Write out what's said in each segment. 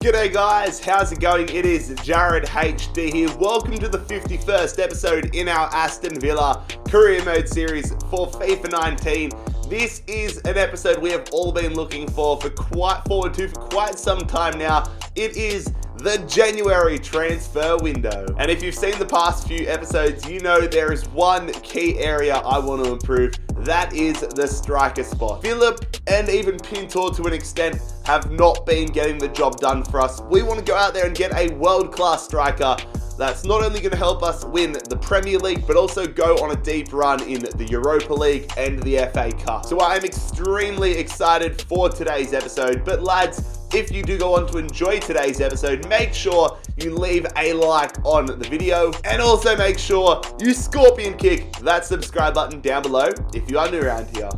G'day guys, how's it going? It is Jared HD here. Welcome to the 51st episode in our Aston Villa career mode series for FIFA 19. This is an episode we have all been looking for quite some time now. It is the January transfer window. And if you've seen the past few episodes, you know there is one key area I want to improve. That is the striker spot. Philip and even Pintor to an extent have not been getting the job done for us. We want to go out there and get a world-class striker that's not only going to help us win the Premier League, but also go on a deep run in the Europa League and the FA Cup. So I am extremely excited for today's episode. But lads, if you do go on to enjoy today's episode, make sure you leave a like on the video and also make sure you scorpion kick that subscribe button down below if you are new around here.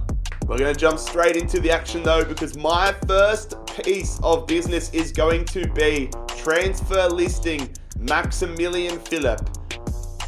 We're going to jump straight into the action though, because my first piece of business is going to be transfer listing Maximilian Philip.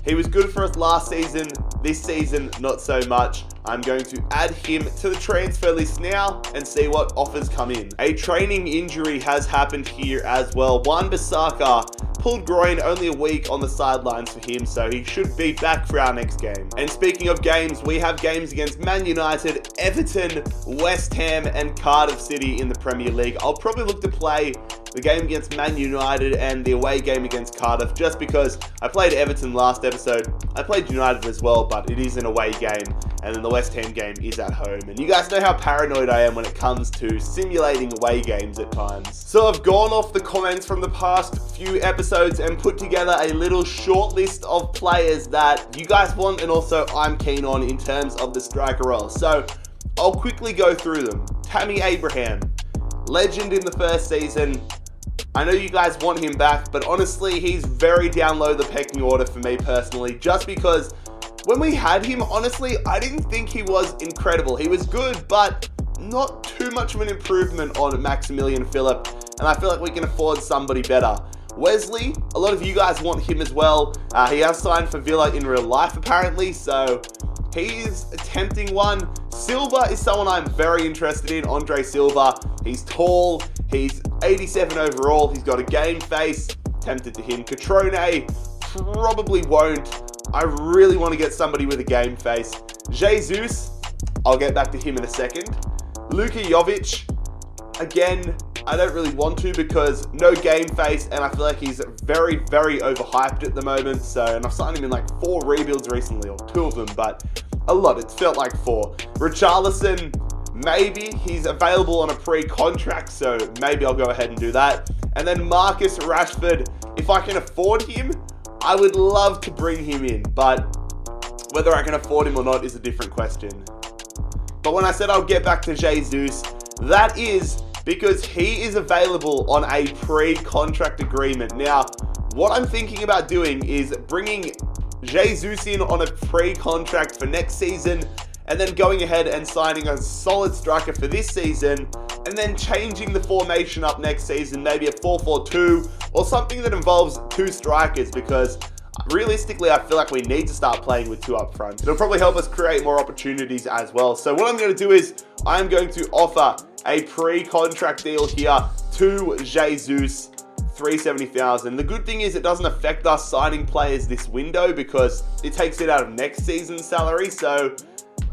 He was good for us last season. This season, not so much. I'm going to add him to the transfer list now and see what offers come in. A training injury has happened here as well. Wan-Bissaka pulled groin, only a week on the sidelines for him, so he should be back for our next game. And speaking of games, we have games against Man United, Everton, West Ham, and Cardiff City in the Premier League. I'll probably look to play the game against Man United and the away game against Cardiff, just because I played Everton last episode. I played United as well, but it is an away game, and then the West Ham game is at home. And you guys know how paranoid I am when it comes to simulating away games at times. So I've gone off the comments from the past few episodes and put together a little short list of players that you guys want and also I'm keen on in terms of the striker role. So I'll quickly go through them. Tammy Abraham, legend in the first season. I know you guys want him back, but honestly, he's very down low the pecking order for me personally, just because when we had him, honestly, I didn't think he was incredible. He was good, but not too much of an improvement on Maximilian Philip, and I feel like we can afford somebody better. Wesley, a lot of you guys want him as well. He has signed for Villa in real life apparently, so he's a tempting one. Silva is someone I'm very interested in, Andre Silva. He's tall, he's 87 overall, he's got a game face, tempted to him. Catrone probably won't. I really want to get somebody with a game face. Jesus, I'll get back to him in a second. Luka Jovic, again, I don't really want to because no game face, and I feel like he's very, very overhyped at the moment. So, and I've signed him in like 4 rebuilds recently, or 2 of them, but a lot. It's felt like 4. Richarlison, maybe he's available on a pre-contract, so maybe I'll go ahead and do that. And then Marcus Rashford, if I can afford him, I would love to bring him in, but whether I can afford him or not is a different question. But when I said I'll get back to Jesus, that is because he is available on a pre-contract agreement. Now, what I'm thinking about doing is bringing Jesus in on a pre-contract for next season, and then going ahead and signing a solid striker for this season, and then changing the formation up next season, maybe a 4-4-2 or something that involves 2 strikers, because realistically I feel like we need to start playing with 2 up front. It'll probably help us create more opportunities as well. So what I'm going to do is I'm going to offer a pre-contract deal here to Jesus, 370,000. The good thing is it doesn't affect us signing players this window because it takes it out of next season's salary. So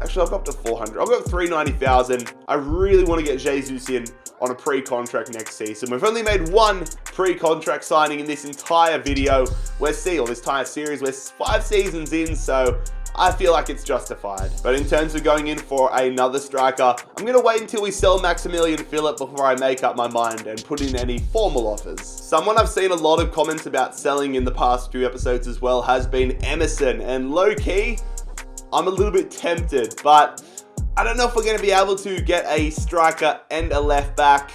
actually, I've got up to 400. I've got 390,000. I really want to get Jesus in on a pre-contract next season. We've only made 1 pre-contract signing in this entire video. This entire series. We're 5 seasons in, so I feel like it's justified. But in terms of going in for another striker, I'm going to wait until we sell Maximilian Philip before I make up my mind and put in any formal offers. Someone I've seen a lot of comments about selling in the past few episodes as well has been Emerson, and low-key, I'm a little bit tempted, but I don't know if we're going to be able to get a striker and a left back.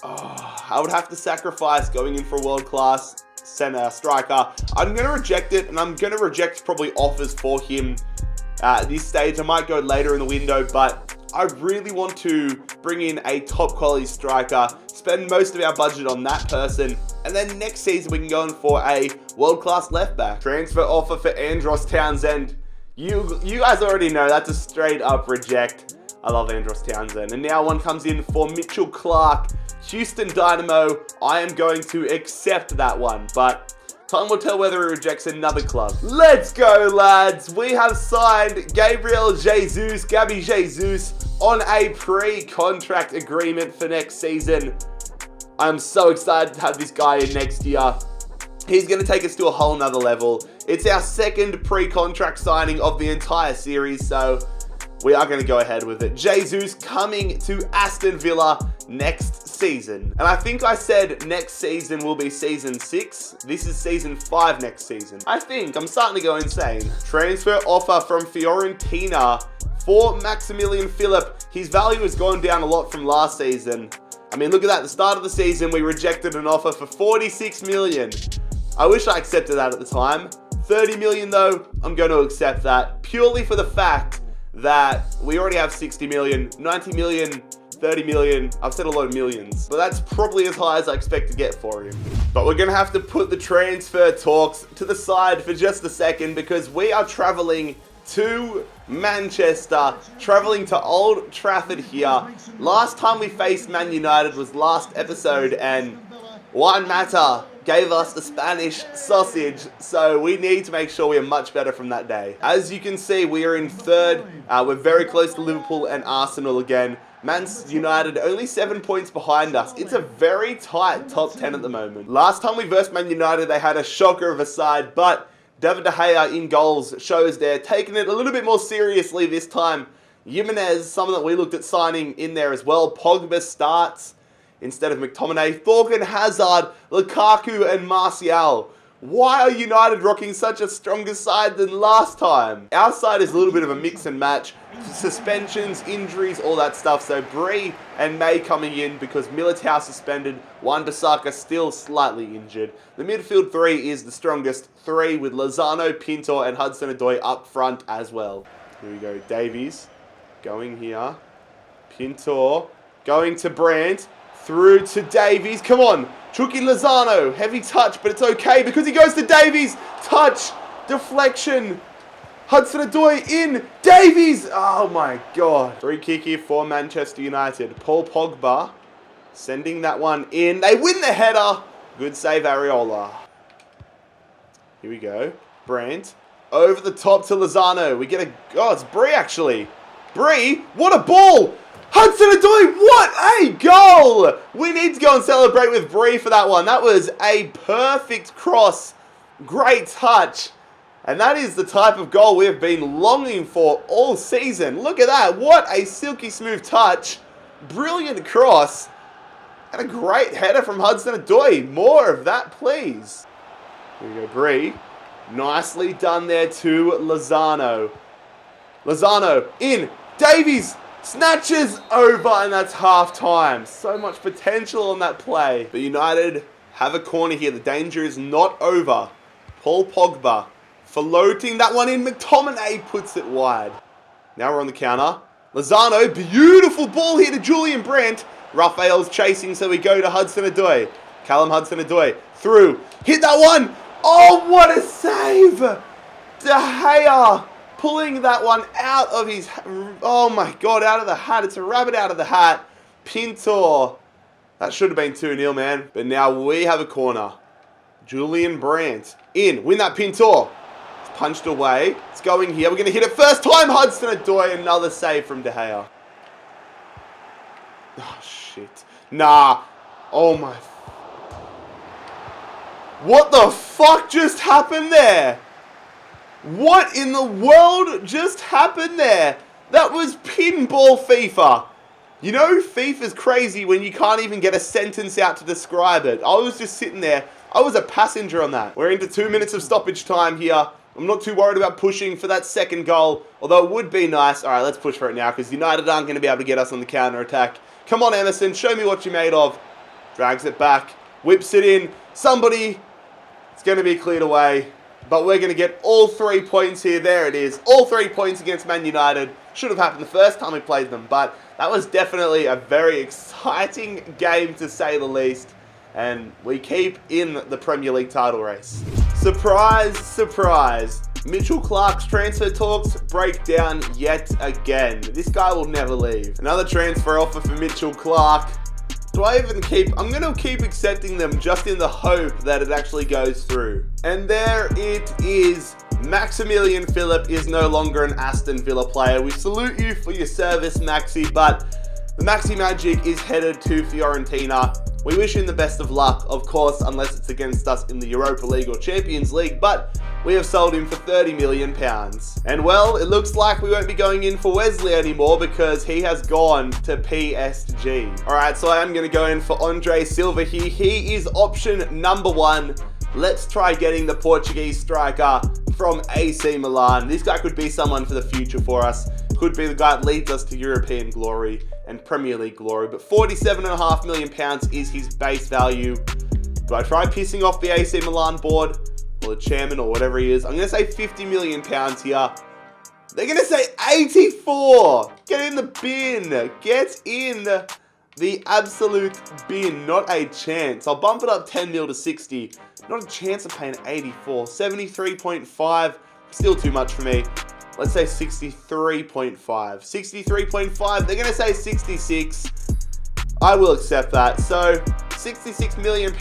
I would have to sacrifice going in for a world-class striker. I'm going to reject it, and I'm going to reject probably offers for him at this stage. I might go later in the window, but I really want to bring in a top quality striker, spend most of our budget on that person, and then next season we can go in for a world-class left back. Transfer offer for Andros Townsend. You guys already know that's a straight up reject. I love Andros Townsend. And now one comes in for Mitchell Clark. Houston Dynamo, I am going to accept that one, but time will tell whether he rejects another club. Let's go, lads. We have signed Gabby Jesus, on a pre-contract agreement for next season. I'm so excited to have this guy in next year. He's going to take us to a whole nother level. It's our second pre-contract signing of the entire series, so we are going to go ahead with it. Jesus coming to Aston Villa next season. And I think I said next season will be season 6. This is season 5 next season. I'm starting to go insane. Transfer offer from Fiorentina for Maximilian Philip. His value has gone down a lot from last season. I mean, look at that. At the start of the season, we rejected an offer for 46 million. I wish I accepted that at the time. 30 million though, I'm going to accept that purely for the fact that we already have 60 million, 90 million, 30 million. I've said a lot of millions, but that's probably as high as I expect to get for him. But we're going to have to put the transfer talks to the side for just a second because we are traveling to Manchester, traveling to Old Trafford here. Last time we faced Man United was last episode, and Juan Mata gave us the Spanish sausage, so we need to make sure we are much better from that day. As you can see, we are in third. We're very close to Liverpool and Arsenal again. Man United only 7 points behind us. It's a very tight top 10 at the moment. Last time we versed Man United, they had a shocker of a side, but David De Gea in goals shows they're taking it a little bit more seriously this time. Jimenez, someone that we looked at signing in there as well. Pogba starts instead of McTominay. Thorgan, Hazard, Lukaku, and Martial. Why are United rocking such a stronger side than last time? Our side is a little bit of a mix and match. Suspensions, injuries, all that stuff. So Bree and May coming in because Militao suspended. Wan-Bissaka still slightly injured. The midfield three is the strongest three with Lozano, Pinto, and Hudson-Odoi up front as well. Here we go. Davies going here. Pinto going to Brandt. Through to Davies. Come on. Chucky Lozano. Heavy touch, but it's okay because he goes to Davies. Touch. Deflection. Hudson-Odoi in. Davies. Oh my God. Free kick here for Manchester United. Paul Pogba sending that one in. They win the header. Good save, Areola. Here we go. Brandt. Over the top to Lozano. We get a... Oh, it's Bree actually. Bree. What a ball. Hudson-Odoi, what a goal! We need to go and celebrate with Bree for that one. That was a perfect cross. Great touch. And that is the type of goal we've been longing for all season. Look at that. What a silky smooth touch. Brilliant cross. And a great header from Hudson-Odoi. More of that, please. Here we go, Bree. Nicely done there to Lozano. Lozano in. Davies. Snatches over, and that's half time. So much potential on that play. But United have a corner here. The danger is not over. Paul Pogba floating that one in. McTominay puts it wide. Now we're on the counter. Lozano, beautiful ball here to Julian Brandt. Raphael's chasing, so we go to Hudson-Odoi. Callum Hudson-Odoi through. Hit that one. Oh, what a save. De Gea pulling that one out of his... Oh my God, out of the hat. It's a rabbit out of the hat. Pinto. That should have been 2-0, man. But now we have a corner. Julian Brandt in. Win that, Pinto. It's punched away. It's going here. We're going to hit it first time. Hudson-Odoi. Another save from De Gea. Oh, shit. Nah. Oh my... What the fuck just happened there? What in the world just happened there? That was pinball FIFA. You know, FIFA's crazy when you can't even get a sentence out to describe it. I was just sitting there. I was a passenger on that. We're into 2 minutes of stoppage time here. I'm not too worried about pushing for that second goal, although it would be nice. All right, let's push for it now because United aren't going to be able to get us on the counter-attack. Come on, Emerson. Show me what you're made of. Drags it back. Whips it in. Somebody. It's going to be cleared away. But we're going to get all 3 points here. There it is. All 3 points against Man United. Should have happened the first time we played them. But that was definitely a very exciting game, to say the least. And we keep in the Premier League title race. Surprise, surprise. Mitchell Clark's transfer talks break down yet again. This guy will never leave. Another transfer offer for Mitchell Clark. Do I even keep... I'm going to keep accepting them just in the hope that it actually goes through. And there it is. Maximilian Philip is no longer an Aston Villa player. We salute you for your service, Maxi, but the Maxi Magic is headed to Fiorentina. We wish him the best of luck, of course, unless it's against us in the Europa League or Champions League, but we have sold him for £30 million. And well, it looks like we won't be going in for Wesley anymore because he has gone to PSG. Alright, so I am going to go in for Andre Silva here. He is option number 1. Let's try getting the Portuguese striker from AC Milan. This guy could be someone for the future for us. Could be the guy that leads us to European glory and Premier League glory. But £47.5 million is his base value. Do I try pissing off the AC Milan board? Or the chairman, or whatever he is? I'm going to say £50 million here. They're going to say 84. Get in the bin. Get in the absolute bin. Not a chance. I'll bump it up 10 mil to 60. Not a chance of paying 84. 73.5. Still too much for me. Let's say 63.5. 63.5. They're going to say 66. I will accept that. So, £66 million.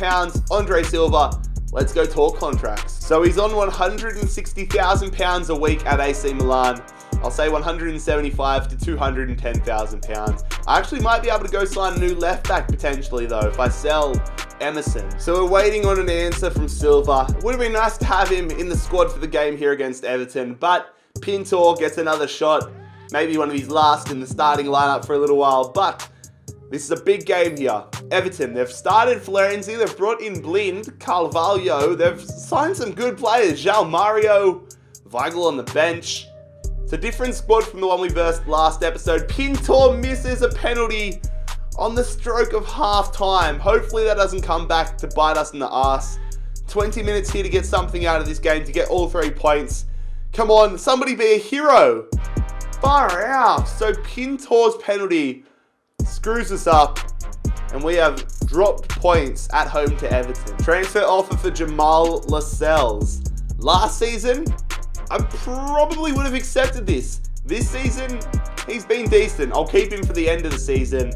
Andre Silva. Let's go talk contracts. So he's on £160,000 a week at AC Milan. I'll say £175,000 to £210,000. I actually might be able to go sign a new left back potentially though if I sell Emerson. So we're waiting on an answer from Silva. It would have been nice to have him in the squad for the game here against Everton, but Pintor gets another shot. Maybe one of his last in the starting lineup for a little while, but this is a big game here. Everton, they've started Florenzi, they've brought in Blind, Carvalho, they've signed some good players, João Mario, Weigl on the bench. It's a different squad from the one we versed last episode. Pintor misses a penalty on the stroke of half time. Hopefully that doesn't come back to bite us in the arse. 20 minutes here to get something out of this game, to get all 3 points. Come on, somebody be a hero. Far out. So Pintor's penalty screws us up, and we have dropped points at home to Everton. Transfer offer for Jamal Lascelles. Last season, I probably would have accepted this. This season, he's been decent. I'll keep him for the end of the season.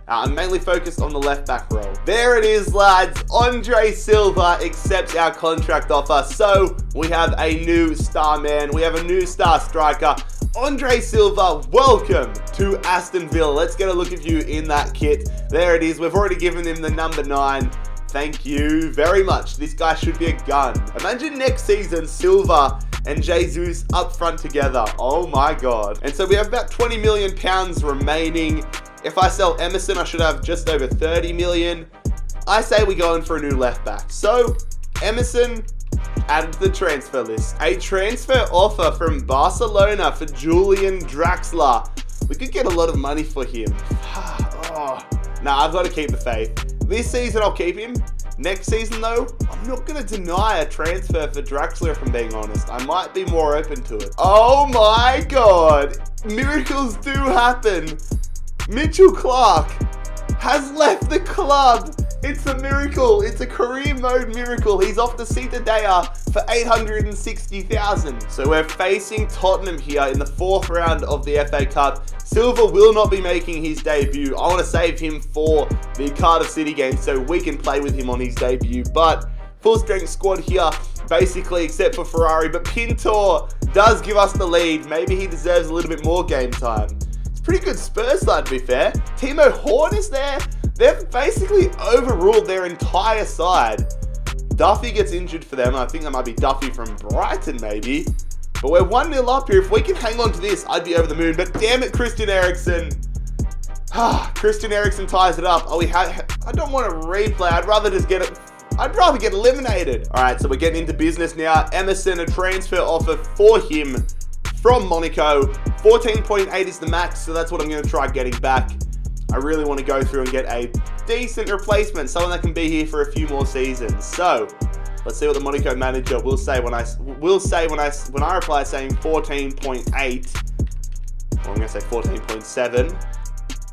I'm mainly focused on the left back role. There it is, lads. Andre Silva accepts our contract offer. So we have a new star man. We have a new star striker. Andre Silva, welcome to Aston Villa. Let's get a look at you in that kit. There it is. We've already given him the number 9. Thank you very much. This guy should be a gun. Imagine next season, Silva and Jesus up front together. Oh my God. And so we have about £20 million remaining. If I sell Emerson, I should have just over 30 million. I say we go in for a new left back. So, Emerson added to the transfer list. A transfer offer from Barcelona for Julian Draxler. We could get a lot of money for him. I've got to keep the faith. This season, I'll keep him. Next season, though, I'm not going to deny a transfer for Draxler, if I'm being honest. I might be more open to it. Oh my God. Miracles do happen. Mitchell Clark has left the club. It's a miracle. It's a career mode miracle. He's off to Citadella for 860,000. So we're facing Tottenham here in the 4th round of the FA Cup. Silva will not be making his debut. I want to save him for the Cardiff City game so we can play with him on his debut. But full strength squad here, basically, except for Ferrari. But Pintor does give us the lead. Maybe he deserves a little bit more game time. Pretty good Spurs side, to be fair. Timo Horn is there. They've basically overruled their entire side. Duffy gets injured for them. I think that might be Duffy from Brighton, maybe. But we're 1-0 up here. If we can hang on to this, I'd be over the moon. But damn it, Christian Eriksen. Christian Eriksen ties it up. I don't want to replay. I'd rather just get it. I'd rather get eliminated. All right, so we're getting into business now. Emerson, a transfer offer for him from Monaco. 14.8 is the max, so that's what I'm going to try getting back. I really want to go through and get a decent replacement, someone that can be here for a few more seasons. So let's see what the Monaco manager will say when I reply saying 14.8. Well, I'm going to say 14.7.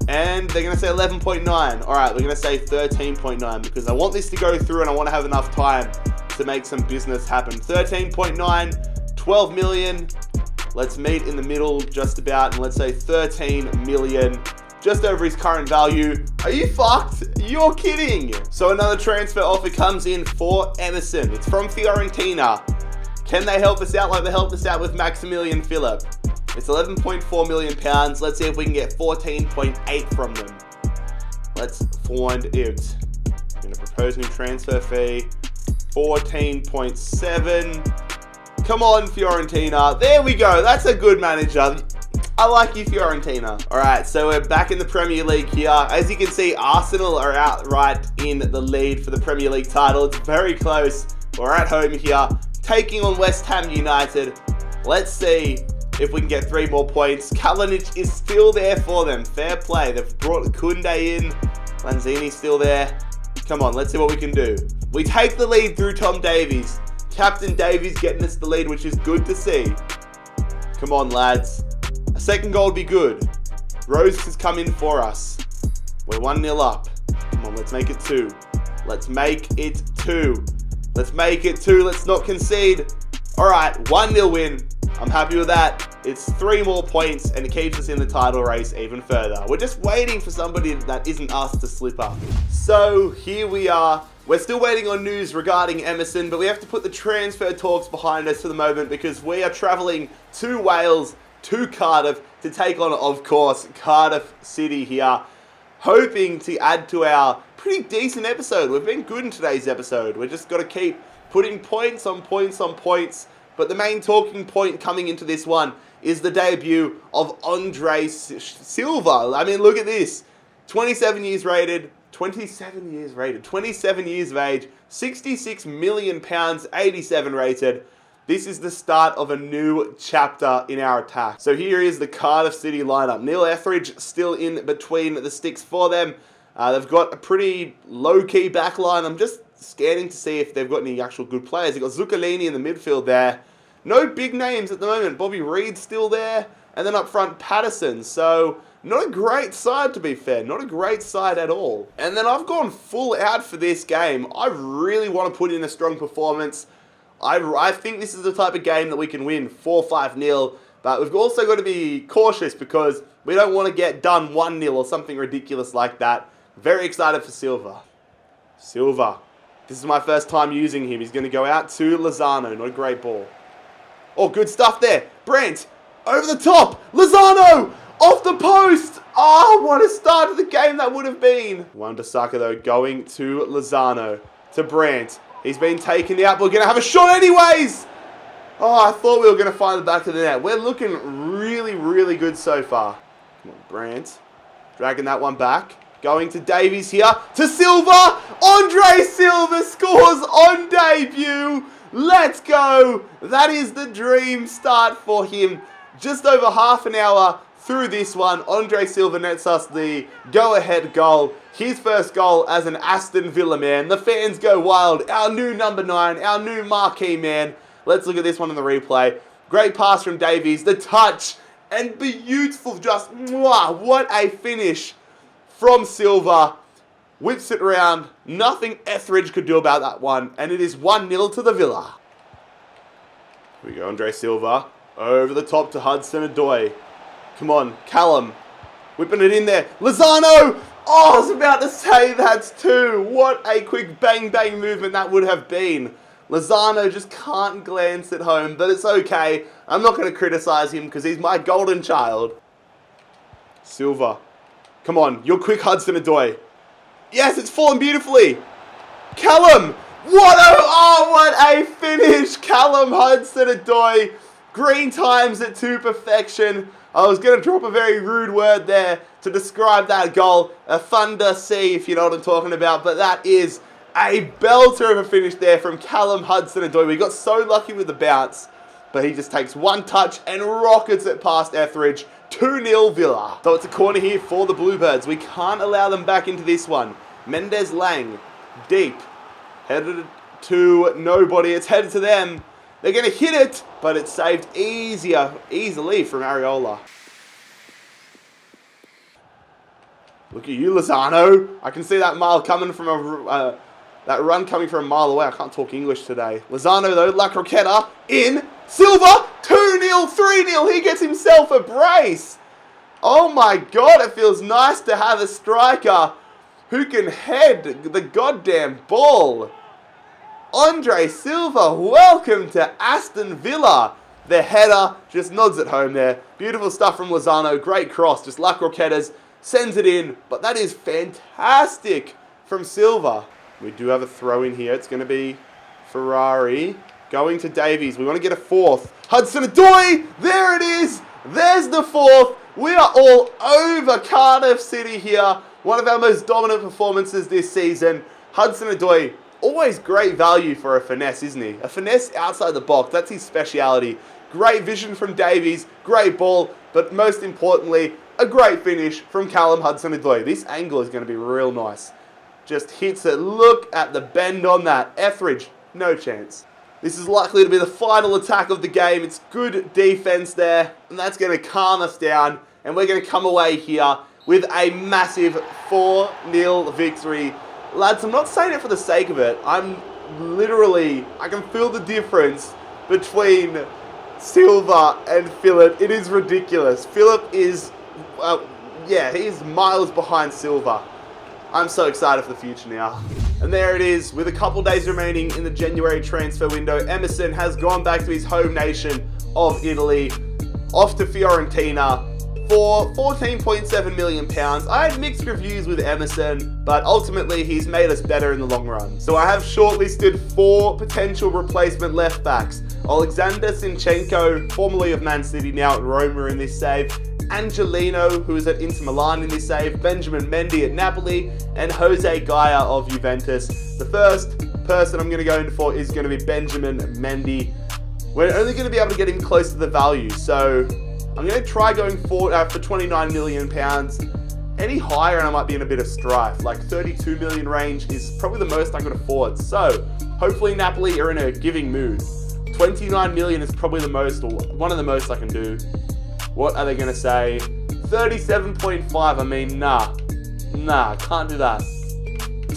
And they're going to say 11.9. All right, we're going to say 13.9 because I want this to go through and I want to have enough time to make some business happen. 13.9, 12 million. Let's meet in the middle just about, and let's say 13 million. just over his current value. Are you fucked? You're kidding. So another transfer offer comes in for Emerson. It's from Fiorentina. Can they help us out like they helped us out with Maximilian Philip? It's £11.4 million. Let's see if we can get 14.8 from them. Let's find it. I'm going to propose new transfer fee. 14.7. Come on, Fiorentina. There we go. That's a good manager. I like you, Fiorentina. All right, so we're back in the Premier League here. As you can see, Arsenal are outright in the lead for the Premier League title. It's very close. We're at home here, taking on West Ham United. Let's see if we can get 3 more points. Kalinic is still there for them. Fair play. They've brought Koundé in. Lanzini's still there. Come on, let's see what we can do. We take the lead through Tom Davies. Captain Davies getting us the lead, which is good to see. Come on, lads. A second goal would be good. Rose has come in for us. We're 1-0 up. Come on, let's make it 2. Let's make it 2. Let's make it 2. Let's not concede. All right, 1-0 win. I'm happy with that. It's 3 more points and it keeps us in the title race even further. We're just waiting for somebody that isn't us to slip up. So here we are. We're still waiting on news regarding Emerson, but we have to put the transfer talks behind us for the moment because we are travelling to Wales, to Cardiff, to take on, of course, Cardiff City here, hoping to add to our pretty decent episode. We've been good in today's episode. We've just got to keep putting points on points on points. But the main talking point coming into this one is the debut of Andre Silva. I mean, look at this. 27 years rated, 27 years of age, £66 million, 87 rated. This is the start of a new chapter in our attack. So here is the Cardiff City lineup. Neil Etheridge still in between the sticks for them. They've got a pretty low-key back line. I'm just scanning to see if they've got any actual good players. They've got Zuccolini in the midfield there. No big names at the moment. Bobby Reed's still there. And then up front, Patterson. So not a great side, to be fair. Not a great side at all. And then I've gone full out for this game. I really want to put in a strong performance. I think this is the type of game that we can win 4-5-0. But we've also got to be cautious because we don't want to get done 1-0 or something ridiculous like that. Very excited for Silva. Silva. This is my first time using him. He's going to go out to Lozano. Not a great ball. Oh, good stuff there. Brandt. Over the top. Lozano. Off the post. Oh, what a start to the game that would have been. Wan-Bissaka, though, going to Lozano. To Brandt. He's been taken out, but we're going to have a shot anyways. Oh, I thought we were going to find the back of the net. We're looking really, really good so far. Come on, Brandt. Dragging that one back. Going to Davies here. To Silva. Andre Silva scores on debut. Let's go. That is the dream start for him. Just over half an hour through this one. Andre Silva nets us the go-ahead goal. His first goal as an Aston Villa man. The fans go wild. Our new number 9. Our new marquee man. Let's look at this one in the replay. Great pass from Davies. The touch. And beautiful. Just, mwah, what a finish from Silva. Whips it around. Nothing Etheridge could do about that one. And it is 1-0 to the Villa. Here we go, Andre Silva. Over the top to Hudson-Odoi. Come on, Callum. Whipping it in there. Lozano! Oh, I was about to say that's 2. What a quick bang-bang movement that would have been. Lozano just can't glance it home, but it's okay. I'm not going to criticize him because he's my golden child. Silva. Come on, you're quick, Hudson-Odoi. Yes, it's fallen beautifully. Callum. What a finish. Callum Hudson-Odoi. Green times it to perfection. I was going to drop a very rude word there to describe that goal. A thunder sea, if you know what I'm talking about. But that is a belter of a finish there from Callum Hudson-Odoi. We got so lucky with the bounce. But he just takes one touch and rockets it past Etheridge. 2-0 Villa. So it's a corner here for the Bluebirds. We can't allow them back into this one. Mendes Lang. Deep. Headed to nobody. It's headed to them. They're going to hit it, but it's saved easily from Areola. Look at you, Lozano. I can see that mile coming from that run coming from a mile away. I can't talk English today. Lozano, though, La Croqueta, in. Silva, 2-0, 3-0. He gets himself a brace. Oh my God, it feels nice to have a striker who can head the goddamn ball. Andre Silva, welcome to Aston Villa. The header just nods it home there. Beautiful stuff from Lozano. Great cross. Just La Croquetas sends it in. But that is fantastic from Silva. We do have a throw in here. It's going to be Ferrari going to Davies. We want to get a fourth. Hudson-Odoi. There it is. There's the fourth. We are all over Cardiff City here. One of our most dominant performances this season. Hudson-Odoi, always great value for a finesse, isn't he? A finesse outside the box, that's his speciality. Great vision from Davies, great ball, but most importantly, a great finish from Callum Hudson-Odoi. This angle is going to be real nice. Just hits it. Look at the bend on that. Etheridge, no chance. This is likely to be the final attack of the game. It's good defense there, and that's going to calm us down, and we're going to come away here with a massive 4-0 victory. Lads, I'm not saying it for the sake of it. I can feel the difference between Silva and Philip. It is ridiculous. Philip is, he's miles behind Silva. I'm so excited for the future now. And there it is, with a couple days remaining in the January transfer window, Emerson has gone back to his home nation of Italy, off to Fiorentina for £14.7 million. I had mixed reviews with Emerson, but ultimately he's made us better in the long run. So I have shortlisted 4 potential replacement left backs. Alexander Zinchenko, formerly of Man City, now at Roma in this save. Angelino, who is at Inter Milan in this save, Benjamin Mende at Napoli, and Jose Gaia of Juventus. The first person I'm going to go in for is going to be Benjamin Mende. We're only going to be able to get him close to the value, so I'm going to try going forward for £29 million. Any higher and I might be in a bit of strife. Like 32 million range is probably the most I could afford. So hopefully Napoli are in a giving mood. 29 million is probably the most, or one of the most I can do. What are they going to say? 37.5. I mean, nah, can't do that.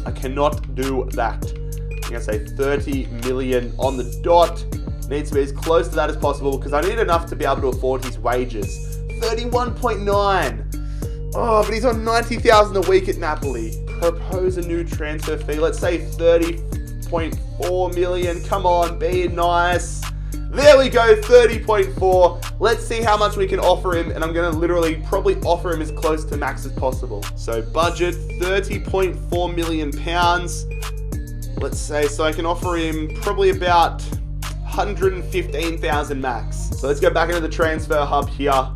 I cannot do that. I'm going to say 30 million on the dot. Needs to be as close to that as possible because I need enough to be able to afford his wages. 31.9. Oh, but he's on 90,000 a week at Napoli. Propose a new transfer fee. Let's say 30.4 million. Come on, be nice. There we go, 30.4. Let's see how much we can offer him, and I'm going to literally probably offer him as close to max as possible. So budget, £30.4 million. Let's say, so I can offer him probably about 115,000 max. So let's go back into the transfer hub here.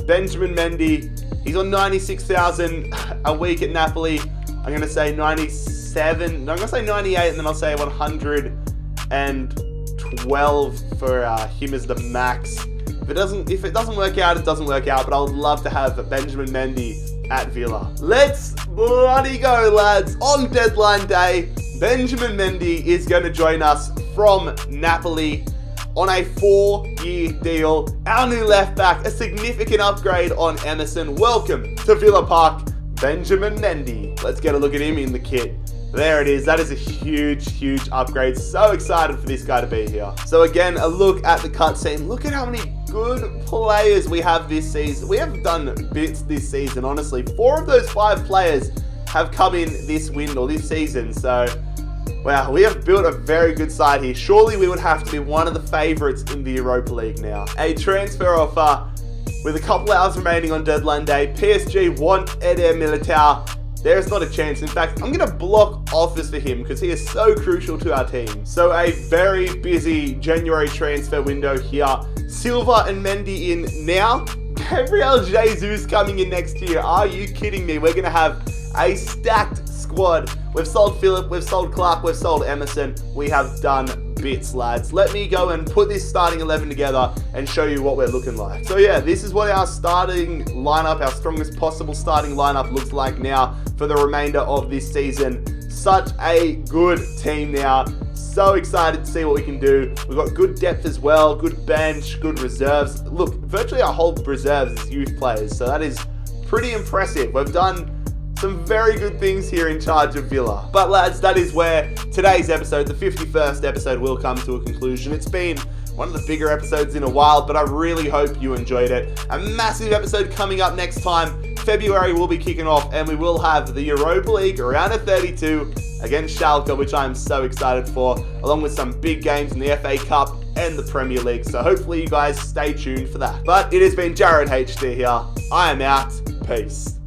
Benjamin Mende, he's on 96,000 a week at Napoli. I'm going to say 97, I'm going to say 98, and then I'll say 112 for him as the max. If it doesn't work out, it doesn't work out, but I would love to have Benjamin Mende at Villa. Let's bloody go, lads. On deadline day, Benjamin Mende is going to join us from Napoli on a 4-year deal. Our new left back, a significant upgrade on Emerson. Welcome to Villa Park, Benjamin Mende. Let's get a look at him in the kit. There it is. That is a huge upgrade. So excited for this guy to be here. So again, a look at the cutscene. Look at how many good players we have this season. We have done bits this season, honestly. 4 of those 5 players have come in this window, this season. So, wow, we have built a very good side here. Surely we would have to be one of the favourites in the Europa League now. A transfer offer with a couple hours remaining on deadline day. PSG want Eder Militao. There's not a chance. In fact, I'm going to block offers for him because he is so crucial to our team. So a very busy January transfer window here. Silva and Mende in now. Gabriel Jesus coming in next year. Are you kidding me? We're going to have a stacked squad. We've sold Philip, we've sold Clark, we've sold Emerson. We have done bits, lads. Let me go and put this starting 11 together and show you what we're looking like. So yeah, this is what our starting lineup, our strongest possible starting lineup looks like now for the remainder of this season. Such a good team now. So excited to see what we can do. We've got good depth as well, good bench, good reserves. Look, virtually our whole reserves is youth players, so that is pretty impressive. We've done some very good things here in charge of Villa. But lads, that is where today's episode, the 51st episode, will come to a conclusion. It's been one of the bigger episodes in a while, but I really hope you enjoyed it. A massive episode coming up next time. February will be kicking off, and we will have the Europa League round of 32 against Schalke, which I'm so excited for, along with some big games in the FA Cup and the Premier League. So hopefully you guys stay tuned for that. But it has been Jared HD here. I am out. Peace.